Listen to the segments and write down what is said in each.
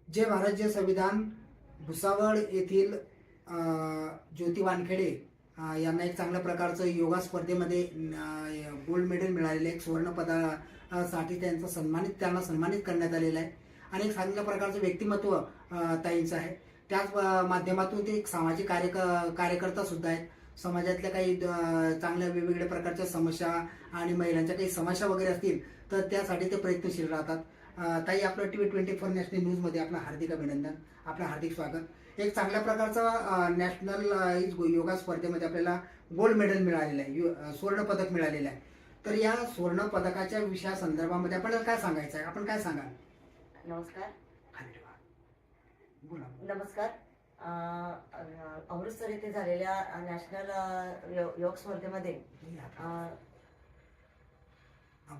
जय भारत जय संविधान. भुसावळ येथील ज्योती वानखेडे यांना एक चांगल्या प्रकारचं योगा स्पर्धेमध्ये गोल्ड मेडल मिळालेलं आहे. एक सुवर्ण पदासाठी त्यांना सन्मानित करण्यात आलेलं आहे आणि एक चांगल्या प्रकारचं व्यक्तिमत्व ताईंचं आहे. त्याच माध्यमातून ते एक सामाजिक कार्यकर्ता सुद्धा आहेत. समाजातल्या काही चांगल्या वेगवेगळ्या प्रकारच्या समस्या आणि महिलांच्या काही समस्या वगैरे असतील तर त्यासाठी ते प्रयत्नशील राहतात. ताई, आपलं TV24 नॅशनल न्यूजमध्ये आपलं हार्दिक अभिनंदन, आपलं हार्दिक स्वागत. एक चांगल्या प्रकारचा नॅशनल योगा स्पर्धेमध्ये आपल्याला गोल्ड मेडल मिळालेलं आहे, सुवर्ण पदक मिळालेलं आहे. तर या सुवर्ण पदकाच्या विषयासंदर्भामध्ये आपल्याला काय सांगायचं आहे, आपण काय सांगाल? नमस्कार. बोला. नमस्कार. अमृतसर येथे झालेल्या नॅशनल योग स्पर्धेमध्ये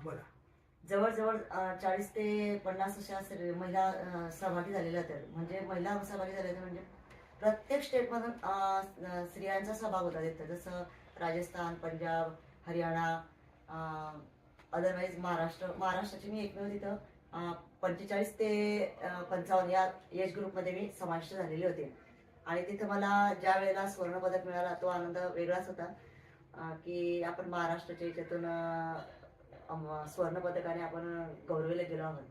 बोला. जवळजवळ 40 ते 50 अशा महिला सहभागी झालेल्या होत्या. म्हणजे महिला सहभागी झाल्या होत्या म्हणजे प्रत्येक स्टेटमधून स्त्रियांचा सहभाग होता तिथं. जसं राजस्थान, पंजाब, हरियाणा, अदरवाईज महाराष्ट्राची मी एकमेव तिथं 45 ते 55 या एज ग्रुपमध्ये मी समाविष्ट झालेले होते. आणि तिथं मला ज्या वेळेला सुवर्णपदक मिळाला तो आनंद वेगळाच होता की आपण महाराष्ट्राच्या याच्यातून सुवर्णपदकाने आपण गौरवले गेलो आहोत.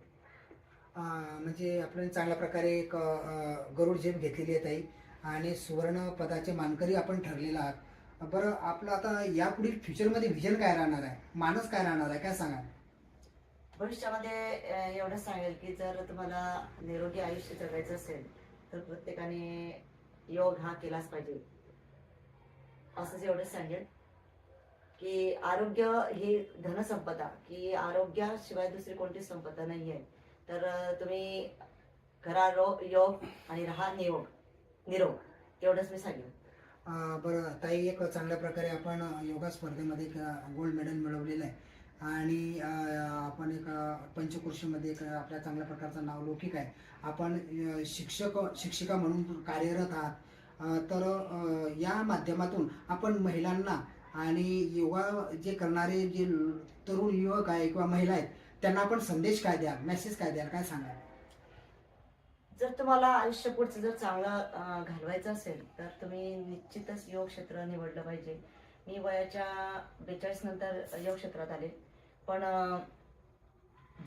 म्हणजे आपण चांगल्या प्रकारे एक गरुड झेप घेतलेली आहे ताई आणि सुवर्ण पदाचे मानकरी आपण ठरलेला आहात. बरं, आपलं आता यापुढील फ्युचरमध्ये व्हिजन काय राहणार आहे, मानस काय राहणार आहे, काय सांगा? भविष्यामध्ये एवढंच सांगेल की जर तुम्हाला निरोगी आयुष्य जगायचं असेल तर प्रत्येकाने योग हा केलाच पाहिजे. असंच एवढंच सांगेल की आरोग्य ही धनसंपदा, की आरोग्याशिवाय दुसरी कोणती संपदा नाही आहे. तर तुम्ही करा योग आणि राहा निरोग एवढंच मी सांगेन. बरं ताई, एक चांगल्या प्रकारे आपण योगा स्पर्धेमध्ये एक गोल्ड मेडल मिळवलेलं आहे आणि आपण एक पंचकृषीमध्ये एक आपल्या चांगल्या प्रकारचं नाव लौकिक आहे. आपण शिक्षिका म्हणून कार्यरत आहात. तर या माध्यमातून आपण महिलांना आणि योगा जे करणारे जे तरुण युवक आहे किंवा महिला आहेत त्यांना आपण संदेश काय द्याल, मेसेज काय द्याल, काय सांगाल? जर तुम्हाला आयुष्य पुढचं जर चांगलं घालवायचं असेल तर तुम्ही निश्चितच योग क्षेत्र निवडलं पाहिजे. मी वयाच्या 42 नंतर योग क्षेत्रात आले. पण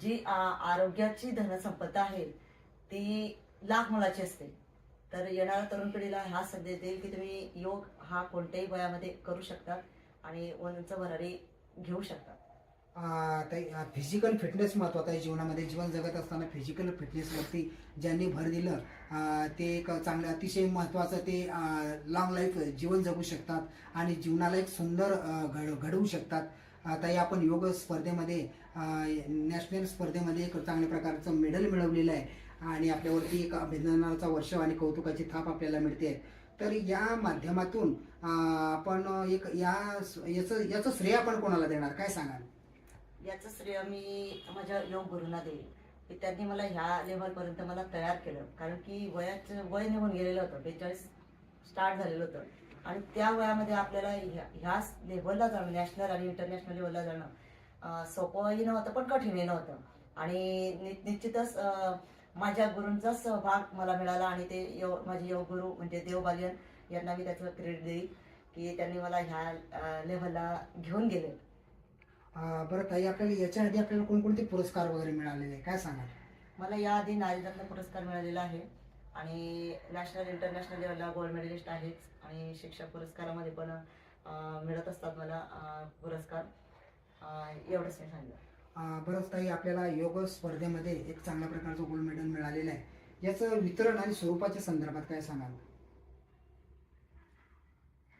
जी आरोग्याची धनसंपदा आहे ती लाख मोलाची असते. तर येणाऱ्या तरुण पिढीला हा संदेश देईल की तुम्ही योग हा कोणत्याही वयामध्ये करू शकता आणि उंच भरारी घेऊ शकता. ताई, फिजिकल फिटनेस महत्त्वाचा आहे जीवनामध्ये. जीवन जगत असताना फिजिकल फिटनेसवरती ज्यांनी भर दिलं ते एक चांगलं अतिशय महत्त्वाचं, ते लॉंग लाईफ जीवन जगू शकतात आणि जीवनाला एक सुंदर घडवू शकतात. ताई, आपण योग स्पर्धेमध्ये नॅशनल स्पर्धेमध्ये एक चांगल्या प्रकारचं मेडल मिळवलेलं आहे आणि आपल्यावरती एक अभिनंदनाचा वर्षाव आणि कौतुकाची थाप आपल्याला मिळते. तर या माध्यमातून आपण एक याचं श्रेय आपण कोणाला देणार, काय सांगाल? याचं श्रेय मी माझ्या योग गुरूंना देईल की त्यांनी मला ह्या लेव्हलपर्यंत मला तयार केलं. कारण की वय निघून गेलेलं होतं, 42 स्टार्ट झालेलं होतं आणि त्या वयामध्ये आपल्याला ह्या लेव्हलला जाणं, नॅशनल आणि इंटरनॅशनल लेव्हलला जाणं सोपंही नव्हतं पण कठीणही नव्हतं. आणि निश्चितच माझ्या गुरूंचा सहभाग मला मिळाला आणि ते माझे योग गुरु म्हणजे देव बालियन यांना मी त्याचं क्रेडिट देईल की त्यांनी मला ह्या लेव्हलला घेऊन गेले. बरं ताई, आपल्याला याच्या आधी आपल्याला कोणकोणते पुरस्कार वगैरे मिळालेले आहे, काय सांगाल? मला याआधी नारीरत्न पुरस्कार मिळालेला आहे आणि नॅशनल इंटरनॅशनल लेवलला गोल्ड मेडलिस्ट आहेच आणि शिक्षक पुरस्कारामध्ये पण मिळत असतात मला पुरस्कार. एवढंच मी सांगितलं. बरंच ताई, आपल्याला योग स्पर्धेमध्ये एक चांगल्या प्रकारचं गोल्ड मेडल मिळालेलं आहे. याचं वितरण आणि स्वरूपाच्या संदर्भात काय सांगाल?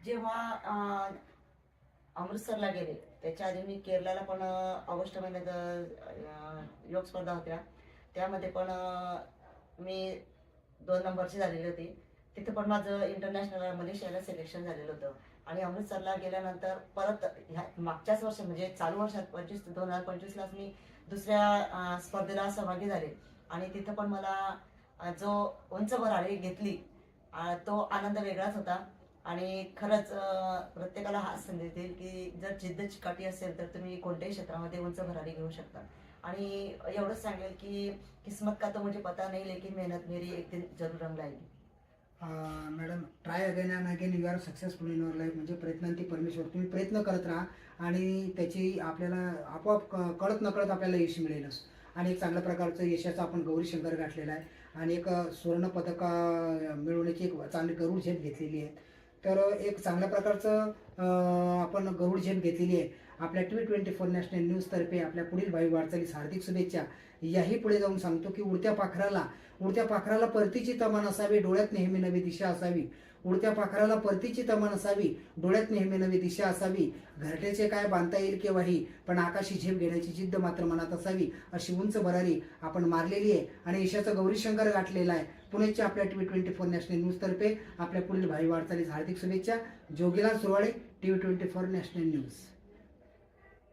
जेव्हा अमृतसरला गेले त्याच्या आधी मी केरळला पण ऑगस्ट महिन्यात योग स्पर्धा होत्या. त्यामध्ये पण मी 2 नंबरची झालेली होती. तिथे पण माझं इंटरनॅशनल मलेशियाला सिलेक्शन झालेलं होतं. आणि अमृतसरला गेल्यानंतर परत ह्या मागच्याच वर्षी म्हणजे चालू वर्षात 2025लाच मी दुसऱ्या स्पर्धेला सहभागी झाले आणि तिथं पण मला जो उंच भरारी घेतली तो आनंद वेगळाच होता. आणि खरंच प्रत्येकाला हा संदेश देईल की जर जिद्द चिकाटी असेल तर तुम्ही कोणत्याही क्षेत्रामध्ये उंच भरारी घेऊ शकता. आणि एवढंच सांगेल की किस्मत का तो मुझे पता नहीं लेकिन मेहनत मेरी एक दिन जरूर रंग लाएगी. Madam, try again and again you are successful in your life. म्हणजे प्रयत्नांती परमेश्वर. तुम्ही प्रयत्न करत राहा आणि त्याची आपल्याला आपोआप कळत नकळत आपल्याला यश मिळेलच. आणि एक चांगल्या प्रकारचं यशाचा आपण गौरी शंकर गाठलेला आहे आणि एक सुवर्ण पदक मिळवण्याची एक चांगली गरुड झेप घेतलेली आहे. तर एक चांगल्या प्रकारचं आपण गरुड झेप घेतलेली आहे. आपल्या T24 नॅशनल न्यूजतर्फे आपल्या पुढील भावी वाटचालीस हार्दिक शुभेच्छा. याही पुढे जाऊन सांगतो की उडत्या पाखराला परतीची तमा नसावी, डोळ्यात नेहमी नवी दिशा असावी. उडत्या पाखराला परतीची तमा नसावी, डोळ्यात नेहमी नवी दिशा असावी. घरट्याचे काय बांधता येईल केव्हाही, पण आकाशी झेप घेण्याची जिद्द मात्र मनात असावी. अशी उंच भरारी आपण मारलेली आहे आणि यशाचा गौरीशंकर गाठलेला आहे. पुण्याच्या आपल्या T24 नॅशनल न्यूजतर्फे आपल्या पुढील भावी वाटचालीस हार्दिक शुभेच्छा. Jogilal Surwade, T24 national news.